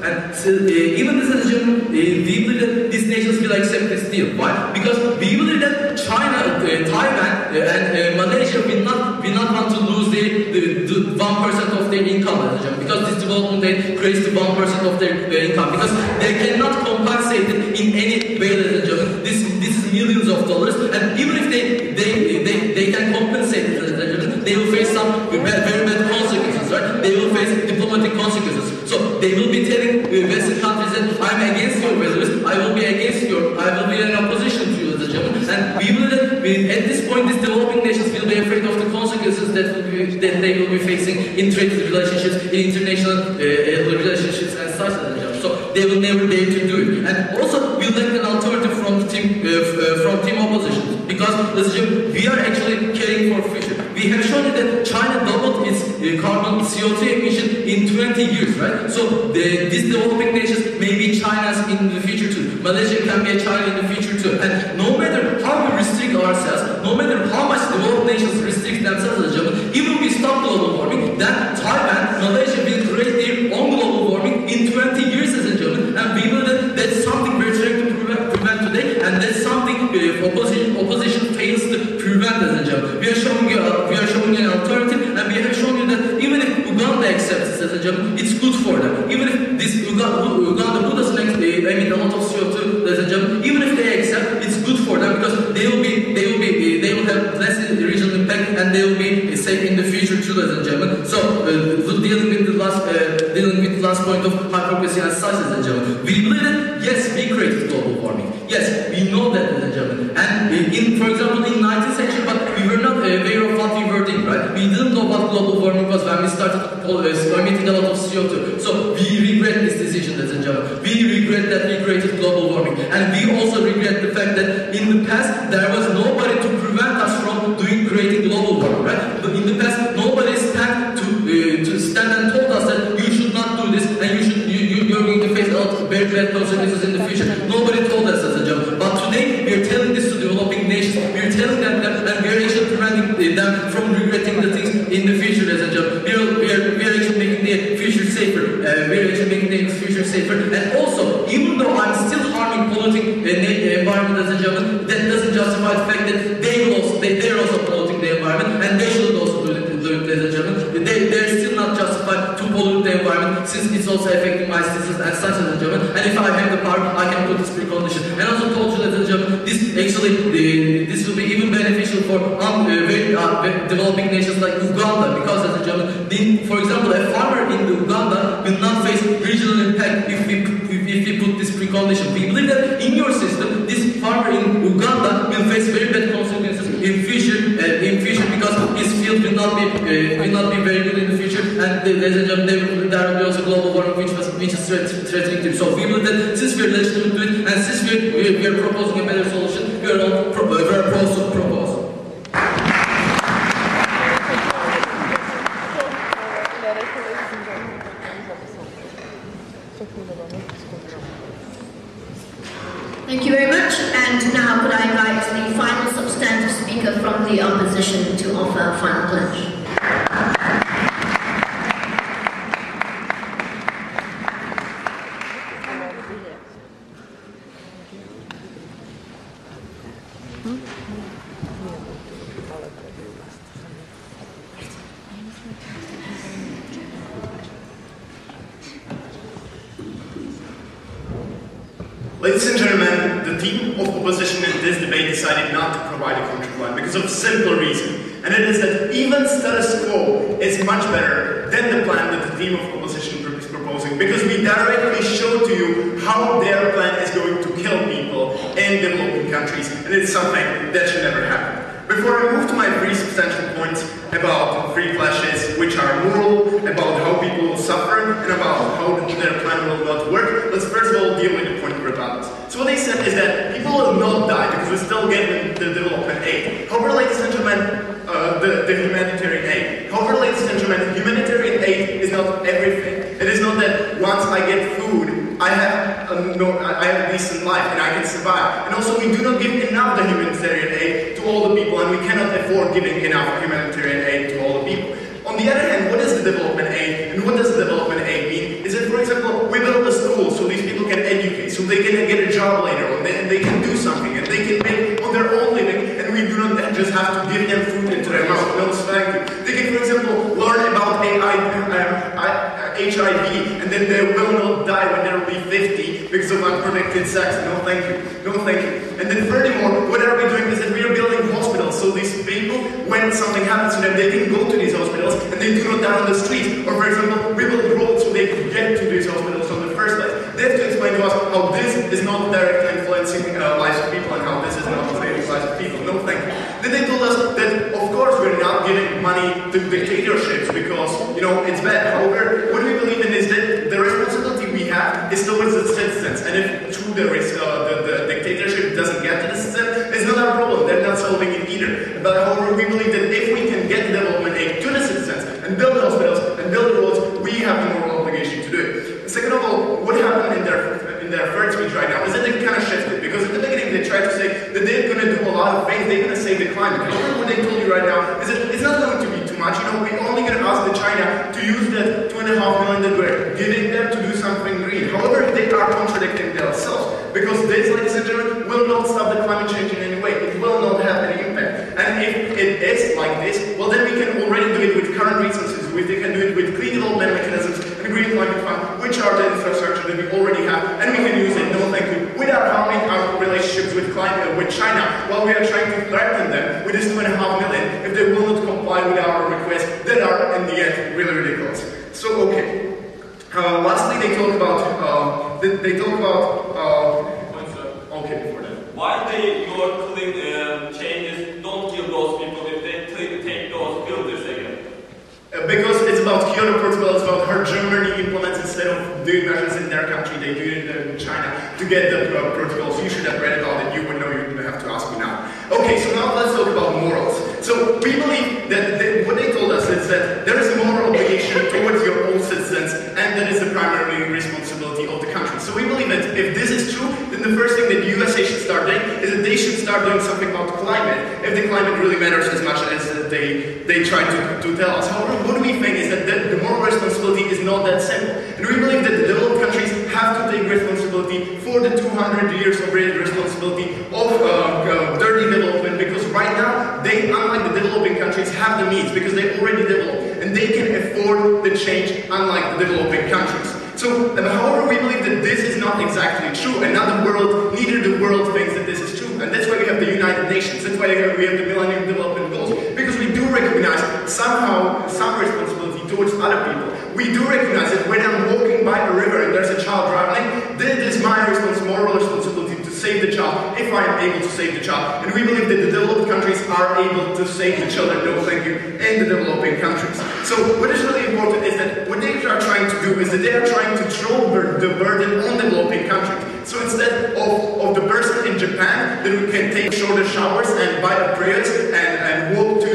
S7: and even this is we believe that these nations will accept this deal. Why? Because we believe that China, Taiwan, and Malaysia will not want to lose the 1% of their income, because this development aid creates the 1% of their income, because they cannot compensate it in any way. This is millions of dollars, and even if they can compensate it, they will face some very bad consequences. Right? They will face diplomatic consequences. So they will be telling Western countries that I'm against your values, I will be in opposition to you, and we will at this point, these developing nations will be afraid of the consequences that they will be facing in trade relationships, in international relationships, and such. So they will never dare to do it. And also, we lack an alternative from team opposition, because we are actually caring for future. We have shown you that China doubled its carbon CO2 emission in 20 years, right? So these developing nations may be China's in the future too. Malaysia can be a China in the future too. And no matter how we restrict ourselves, no matter how much developed nations restrict themselves, even we stop global warming, then Taiwan, Malaysia will create their own global warming in 20 years, ladies and gentlemen. And we will that's something we're trying to prevent today, and that's something opposition fails to prevent, ladies and gentlemen. We are showing you an alternative, and we have shown you that even if Uganda accepts this, it's good for them. Even if this Uganda who doesn't emit a lot of CO2, even if they accept, it's good for them, because they will have less regional impact, and they will be safe in the future too, ladies and gentlemen. So dealing with the last point of hypocrisy and such, ladies and gentlemen, we believe that yes, we created global warming. Yes, we know that, ladies and gentlemen. And for example, in 19th century, but we were not aware of what we were doing, right? We didn't know what global warming was when we started emitting a lot of CO2. So we regret this decision, ladies and gentlemen. We regret that we created global warming. And we also regret the fact that in the past, there was nobody to prevent us from creating global warming, right? But in the past, nobody stand and told us that you should not do this, and you're going to face a lot of very bad consequences in the future. Nobody told us as a job. But today, we are telling this to developing nations. We are telling them that, and we are actually preventing them from regretting the things in the future as a job. We are actually making the future safer. And also, even though I'm still harming, polluting the environment as a job, that doesn't justify the fact that they're also polluting the environment, and they should also do it as a job. They're still not justified to pollute the environment, since it's also affecting my citizens and such as a German. And if I have the power, I can put this precondition. And also told you that as a German, this will be even beneficial for developing nations like Uganda, because as a German, for example, a farmer in Uganda will not face regional impact if we put this precondition. We believe that in your system, this farmer in Uganda will face very bad consequences in future because his field will not be very good in the future, and there will be also global warming which is threatening to. So we believe that since we are legitimate to it, and since we are proposing a better solution, we are opposed to propose.
S1: Thank you very much. And now could I invite the final substantive speaker from the opposition to offer a final pledge.
S5: Ladies and gentlemen, the team of opposition in this debate decided not to provide a counterplan because of a simple reason. And it is that even status quo is much better than the plan that the team of opposition is proposing, because we directly show to you how their plan is going to kill people in developing countries, and it's something that should never happen. Before I move to my three substantial points about free clashes, which are moral, about how people will suffer, and about how their plan will not work, let's first of all deal with the point of rebuttal. So what they said is that people will not die because we still get the development aid. However, ladies and gentlemen, the humanitarian aid. However, ladies and gentlemen, humanitarian aid is not everything. It is not that once I get food, I have a decent life and I can survive. And also, we do not give enough the humanitarian aid to all the people, and we cannot afford giving enough humanitarian aid to all the people. On the other hand, what is the development aid, and what does the development aid mean? Is that, for example, we build a school so these people can educate, so they can get a job later on, and they can do something, and they can make on their own living, and we do not just have to give them food into their mouth. No, thank you. They can, for example, learn about HIV, and then they will not die when they will be 50 because of unprotected sex. No, thank you. No, thank you. And then furthermore, what are we doing is that we are building hospitals, so these people, when something happens to them, they can go to these hospitals, and they do not die on the street. Or, for example, we build roads so they can get to these hospitals in the first place. They have to explain to us how this is not directly influencing lives of people, and how this is not saving lives of people. No, thank you. Then they told us that, of course, we're not giving money to dictatorships because, it's bad. However, what we believe in is that the responsibility we have is towards the citizens, and if through the dictatorship doesn't get to the citizens, it's not our problem. They're not solving it either. But however, we believe that if we can get development aid to the citizens and build hospitals and build roads, we have the moral obligation to do it. And second of all, what happened in their third speech right now is that they kind of shifted, because at the beginning they tried to say that they're going to do a lot of things, they're going to save the climate. However, what they told you right now is that it's not going to be too much. We're only going to ask China to use that 2.5 million that we're giving them to do something green. However, they are contradicting themselves, because this, ladies and gentlemen, will not stop the climate change in any way. It will not have any impact. And if it is like this, well, then we can already do it with current resources. We can do it with clean development mechanisms and green climate fund, which are the infrastructure that we already have, and we can use it, no thank you, without harming our relationships with China, while we are trying to threaten them with this 2.5 million if they will not comply with our requests that are, in the end, really ridiculous. So, okay. Lastly, they talk about, okay, before that.
S2: Why your clean changes don't kill those people if they take those builders again?
S5: Because it's about Kyoto Protocol, it's about how Germany implements, instead of doing measures in their country, they do it in China to get the protocols. You should have read about it, you would know, you don't have to ask me now. Okay, so now let's talk about morals. So we believe that what they told us is that there is a moral obligation towards your own citizens, and that is the primary responsibility of the country. So we believe that if this is true, then the first thing that the USA should start doing is that they should start doing something about climate, if the climate really matters as much as they try to tell us. However, what we think is that the moral responsibility is not that simple. And we believe that the developed countries have to take responsibility for the 200 years of responsibility of dirty development, because right now, they, unlike the developing countries, have the means, because they already developed, and they can afford the change, unlike the developing countries. So, however, we believe that this is not exactly true, and neither the world thinks that this is true. And that's why we have the United Nations, that's why we have the Millennium Development Goals, because we do recognize somehow some responsibility towards other people. We do recognize that when I'm walking by a river and there's a child drowning, then it is my moral responsibility to save the child, if I am able to save the child. And we believe that the developed countries are able to save the children, no thank you, in the developing countries. So what is really important is that what they are trying to do is that they are trying to throw the burden on developing countries. So instead of the person in Japan that can take shorter showers and buy a Prius and walk to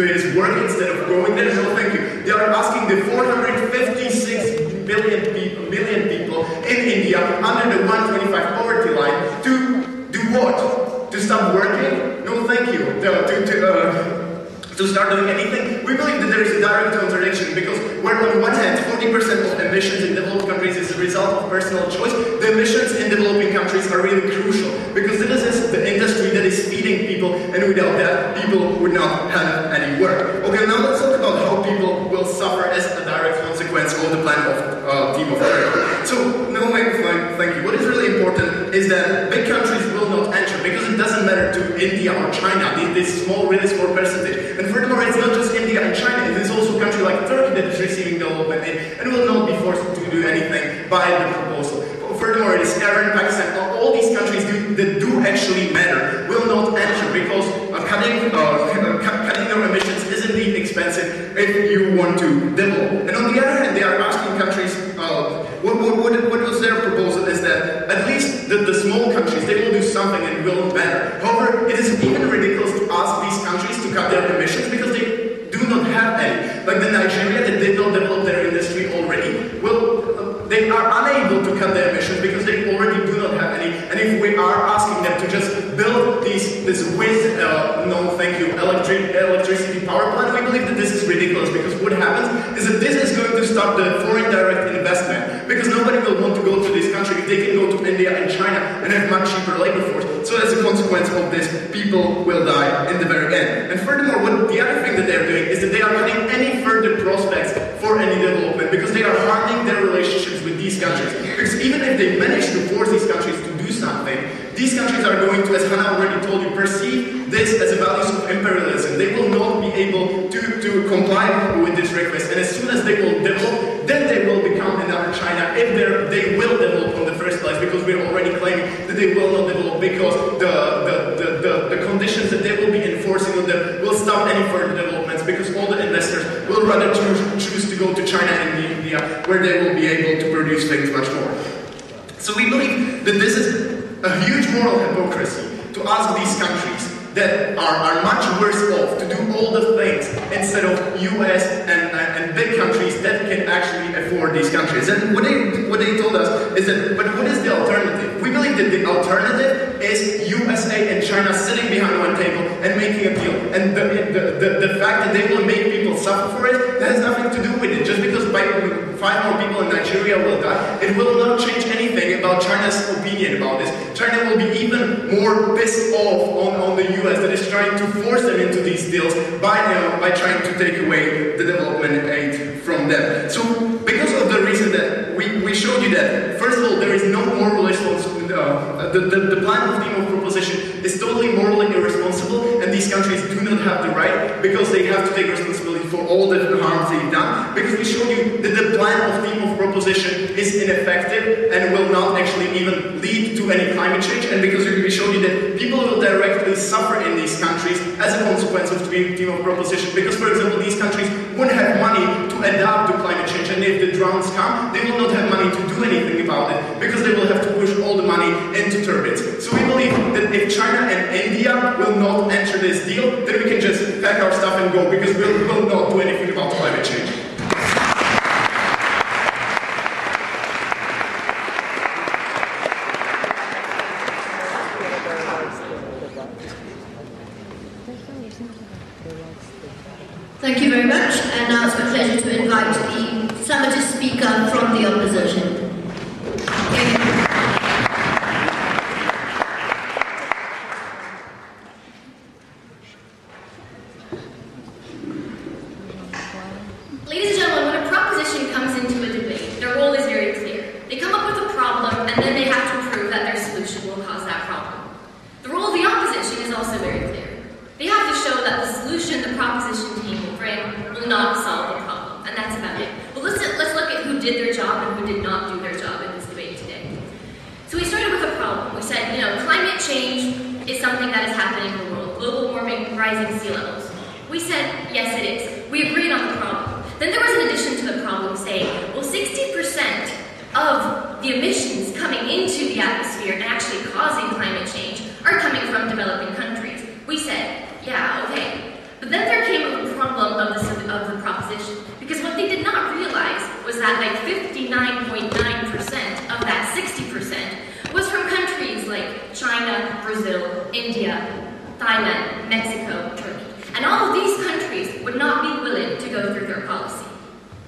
S5: his work instead of going there, no thank you. They are asking the 456 million people in India under the 125 poverty line to do what? To stop working? No thank you. To start doing anything? We believe that there is a direct contradiction, because where on one hand 40% of emissions in developed countries is a result of personal choice, the emissions in developing countries are really crucial, because this is the industry that is feeding people, and without that people would not have any work. Okay, now let's talk about how people will suffer as a direct consequence of the plan of Team of Terror. So, no, thank you. What is really important is that big countries will not enter because it doesn't matter to India or China, this small, really small percentage. And furthermore, it's not just India and China, it is also a country like Turkey that is receiving development aid and will not be forced to do anything by the proposal. Furthermore, it is Iran, Pakistan, all these countries that do actually matter will not enter because cutting their emissions is indeed expensive if you want to develop. And on the other hand, they are asking countries, what was their proposal is that at least the small countries, they will do something and it will matter. However, it is even ridiculous to ask these countries to cut their emissions because they do not have any. Like the Nigeria that did not develop their industry already, they are unable to cut their emissions because they already do not have any. And if we are asking them to just build this wind, no thank you, electricity power plant, we believe that this is ridiculous because what happens is that this is going to stop the foreign direct investment because nobody will want to go to this country if they can go to India and China and have much cheaper labor force. So as a consequence of this, people will die in the very end. And furthermore, the other thing that they are doing is that they are cutting any further prospects for any development because they are harming their relationships with these countries. Because even if they manage to force these countries to do something, these countries are going to, as Hannah already told you, perceive this as a values of imperialism. They will not be able to comply with this request. And as soon as they will develop, then they will become another China if they will develop in the first place, because we're already claiming that they will not develop because the conditions that they will be enforcing on them will stop any further developments because all the investors will rather choose to go to China and India where they will be able to produce things much more. So we believe that this is a huge moral hypocrisy to ask these countries that are much worse off to do all the things instead of US and big countries that can actually afford these countries. And what they told us is that, but what is the alternative? We believe that the alternative is USA and China sitting behind one table and making a deal. And the fact that they will make people suffer for it, that has nothing to do with it. Just because 5 more people in Nigeria will die, it will not change anything about China's opinion about this. China will be even more pissed off on the US that is trying to force them into these deals by trying to take away the development aid from them. So because of the reason that we showed you that, first of all, there is no moral responsibility. The plan of Team of Proposition is totally morally irresponsible, and these countries do not have the right because they have to take responsibility for all the harms they've done. Because we showed you that the plan of Team of Proposition is ineffective and will not actually even lead to any climate change, and because we showed you that people will directly suffer in these countries as a consequence of Team of Proposition. Because, for example, these countries won't have money to adapt to climate change, and if the droughts come, they will not have money to do anything about it because they will have to push all the money into turbines. So we believe that if China and India will not enter this deal, then we can just pack our stuff and go because we will not do anything about climate change.
S1: Thank you very much, and now it's my pleasure to invite the summative speaker from the opposition. Thank you.
S6: Ladies and gentlemen, when a proposition comes into a debate, their role is very clear. They come up with a problem, and then they have to prove that their solution will cause that problem. The role of the opposition is also very clear. They have to show that the solution the proposition team will bring will not solve the problem, and that's about it. But let's look at who did their job and who did not do their job in this debate today. So we started with a problem. We said, climate change is something that is happening in the world. Global warming, rising sea levels. We said, yes, it is. We agreed on the problem. Then there was an addition to the problem saying, well, 60% of the emissions coming into the atmosphere and actually causing climate change are coming from developing countries. We said, yeah, okay. But then there came a problem of the proposition, because what they did not realize was that like 59.9% of that 60% was from countries like China, Brazil, India, Thailand, Mexico, Turkey. And all of these countries would not be willing to go through their policy.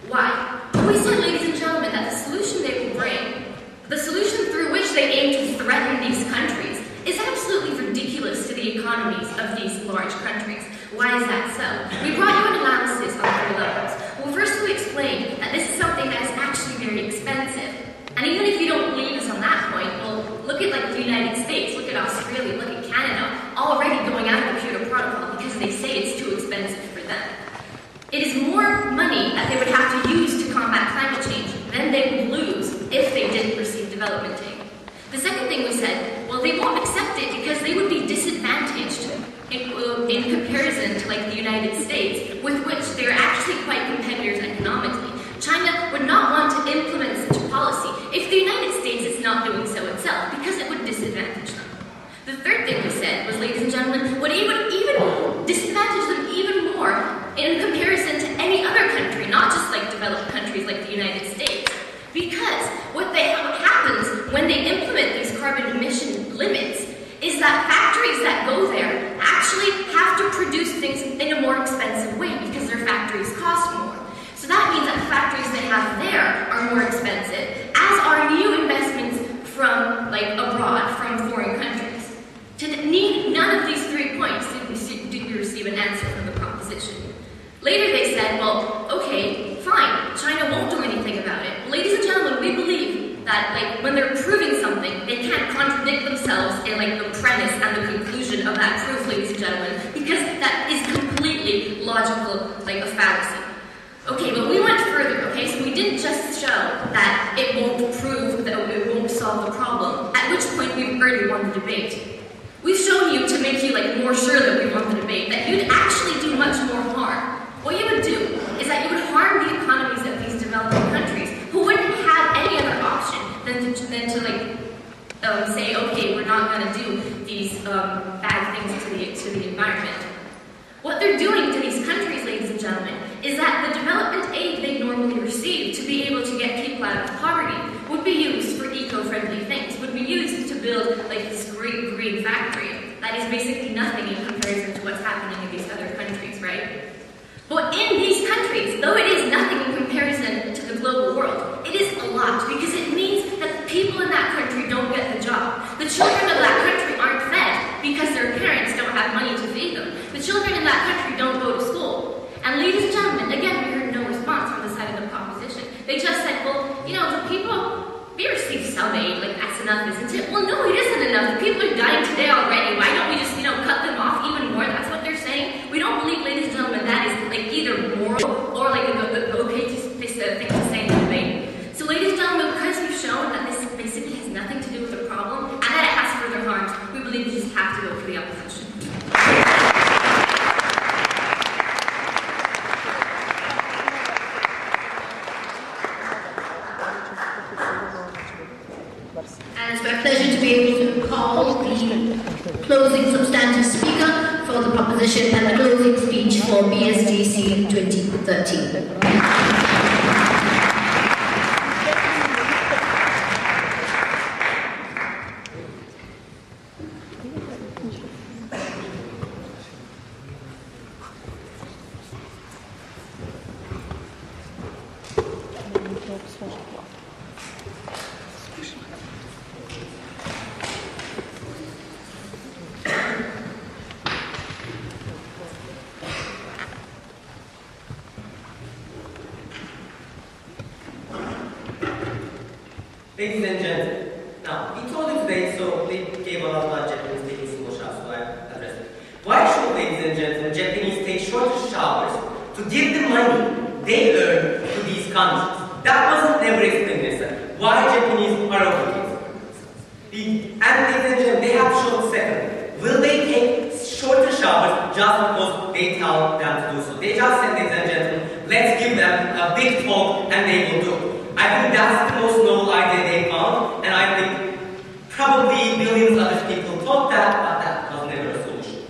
S6: Why? Well, we said, ladies and gentlemen, that the solution they will bring, the solution through which they aim to threaten these countries, is absolutely ridiculous to the economies of these large countries. Why is that so? We brought you an analysis on 4 levels. Well, first we explained that this is something that is actually very expensive. And even if you don't believe us on that point, well, look at like the said was, ladies and gentlemen, what it would even disadvantage them even more in comparison to any other country, not just like developed countries like the United States. Because what happens when they implement these carbon emission limits is that factories that go there actually have to produce things in a more expensive way because their factories cost more. So that means that the factories they have there are more expensive, as are new investments from like abroad, from foreign countries. To need none of these 3 points did we receive an answer from the proposition. Later they said, well, okay, fine, China won't do anything about it. Ladies and gentlemen, we believe that like when they're proving something, they can't contradict themselves in like the premise and the conclusion of that proof, ladies and gentlemen, because that is completely logical, like a fallacy. Okay, but we went further, okay? So we didn't just show that it won't prove, that it won't solve the problem, at which point we've already won the debate. We've shown you, to make you like more sure that we won the debate, that you'd actually do much more harm. What you would do is that you would harm the economies of these developing countries who wouldn't have any other option than to say, okay, we're not going to do these bad things to the environment. What they're doing to these countries, ladies and gentlemen, is that the development aid they normally receive to be able to get people out of poverty would be used for eco-friendly things, would be used to build like this great green factory that is basically nothing in comparison to what's happening in these other countries, right? But in these countries, though it is nothing in comparison to the global world, it is a lot because it means that the people in that country don't get the job. The children of that country aren't fed because their parents don't have money to feed them. The children in that country don't go to school. And ladies and gentlemen, again, we heard no response from the side of the proposition. They just said, well, you know, the people, we receive some aid, like that's enough, isn't it? Well, no, it isn't enough. The people are dying today already. Why don't we just, cut them off even more? That's what they're saying. We don't believe, ladies and gentlemen, that is like either moral or like the okay thing to say in the debate. So ladies and gentlemen, because we've shown that this basically has nothing to do with the problem and that it has further harms, we believe we just have to go for the opposition.
S1: And it's my pleasure to be able to call the closing substantive speaker for the proposition and the closing speech for BSDC 2013.
S3: Ladies and gentlemen, now, we told you today, so they gave a lot about Japanese taking single showers, so I addressed it. Why should, ladies and gentlemen, Japanese take shorter showers to give the money they earn to these countries? That wasn't never explained necessarily. Why Japanese are obligated? And ladies and gentlemen, they have to show the second. Will they take shorter showers just because they tell them to do so? They just said, ladies and gentlemen, let's give them a big talk and they will do it. I think that's the most noble idea they found, and I think probably billions of other people thought that, but that was never a solution.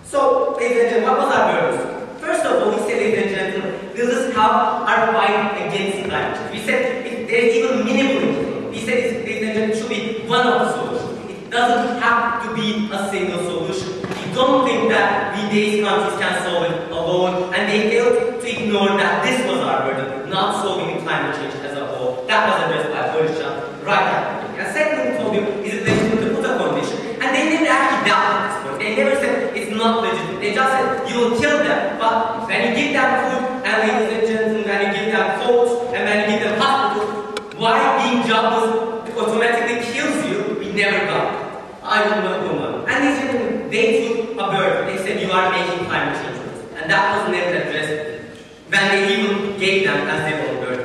S3: So, ladies and gentlemen, what was our purpose? First of all, we said, ladies and gentlemen, we'll just have our fight against climate change. We said if there's even minimal, we said, ladies and gentlemen, it should be one of the solutions. It doesn't have to be a single solution. We don't think that these countries can solve it alone, and they failed to ignore that this was our burden, not solving climate change as a whole. That was addressed by Borishan right at the beginning. And secondly, we told you, is it legitimate to put a condition? And they never actually doubted this point. They never said it's not legitimate. They just said you will kill them. But when you give them food, and ladies and gentlemen, when you give them clothes, and when you give them hospitals, why being jobless automatically kills you, we never got it. I don't know. And these gentlemen, they took a burden. They said you are making climate change. And that was never addressed when they even gave them as their own burden.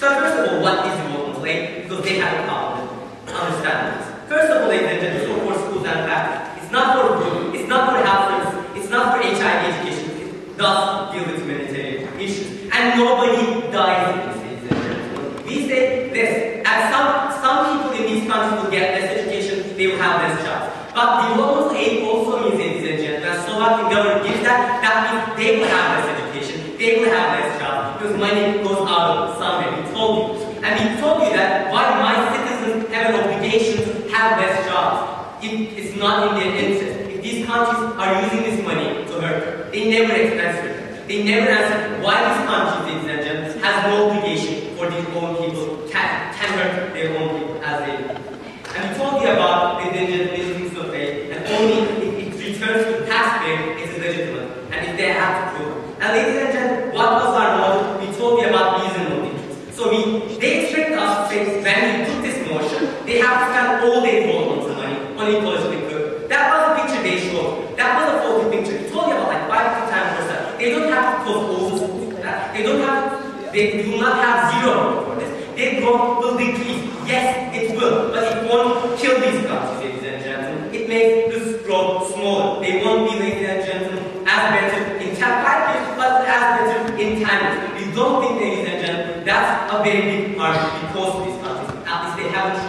S3: So first of all, what is remote claim? Because they have a problem understanding this. First of all, ladies and gentlemen, so for schools and factories, it's not for food, it's not for health services, it's not for HIV education, it does deal with humanitarian issues. And nobody dies in this, ladies and gentlemen. We say this, and some people in these countries will get less education, they will have less jobs. But the almost the government gives that, that means they will have less education, they will have less jobs, because money goes out of somewhere. We told you. And we told you that why my citizens have an obligation to have less jobs. It's not in their interest. If these countries are using this money to hurt, they never answer. They never answer why these countries, ladies and gentlemen, has no obligation for their own people, can hurt their own people as they do. And we told you about the legitimacy of faith, and only if it returns to the taxpayer is it legitimate, and if they have to prove it. And ladies and gentlemen, what was our model? We told you about reasonable interest. So they expect us to say, when we put this motion, they have to spend all their vote on money on ecological equipment. That was the picture they showed. That was a faulty picture. We told you about like 5 to 10%. They don't have to close all the schools for that. They do not have zero for this. Their growth will decrease. Yes, it will, but it won't kill these countries, ladies and gentlemen. It makes this growth smaller. They won't be, ladies and gentlemen, as better in 5 years, but as better in 10 years. We don't think, ladies and gentlemen, that's a very big argument because of these countries. At least they haven't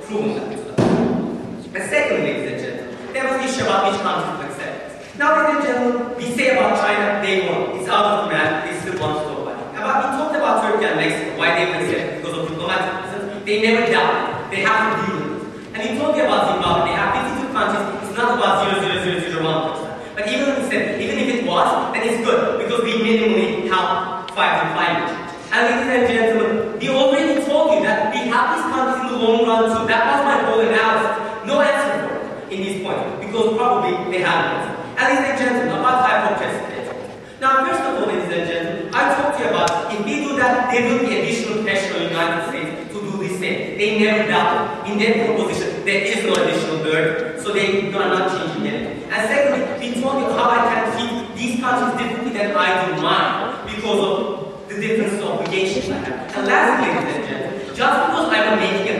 S3: proven that. And secondly, ladies and gentlemen, there was an issue about which countries to accept. Now, ladies and gentlemen, we say about China, they won. It's out of the map, they still want to talk about it. We talked about Turkey and Mexico, why they were accepted because of diplomatic reasons. They never doubted. They have to deal with it. And we told you about Zimbabwe, they have 52 countries, it's not about 0.0001%. But even if it was, then it's good, because we minimally help fight the climate change. And ladies and gentlemen, we already told you that we have these countries in the long run too. That was my whole analysis. No answer for it in these points, because probably they haven't. And ladies and gentlemen, about hypocrisy. Now, first of all, ladies and gentlemen, I talked to you about if we do that, there will be additional pressure on the United States to do the same. They never doubt it. In their proposition, there is no additional burden, so they are not changing anything. And secondly, we told you how I can treat these countries differently than I do mine because of the difference of obligations I have. And lastly, ladies and gentlemen, just because I'm making a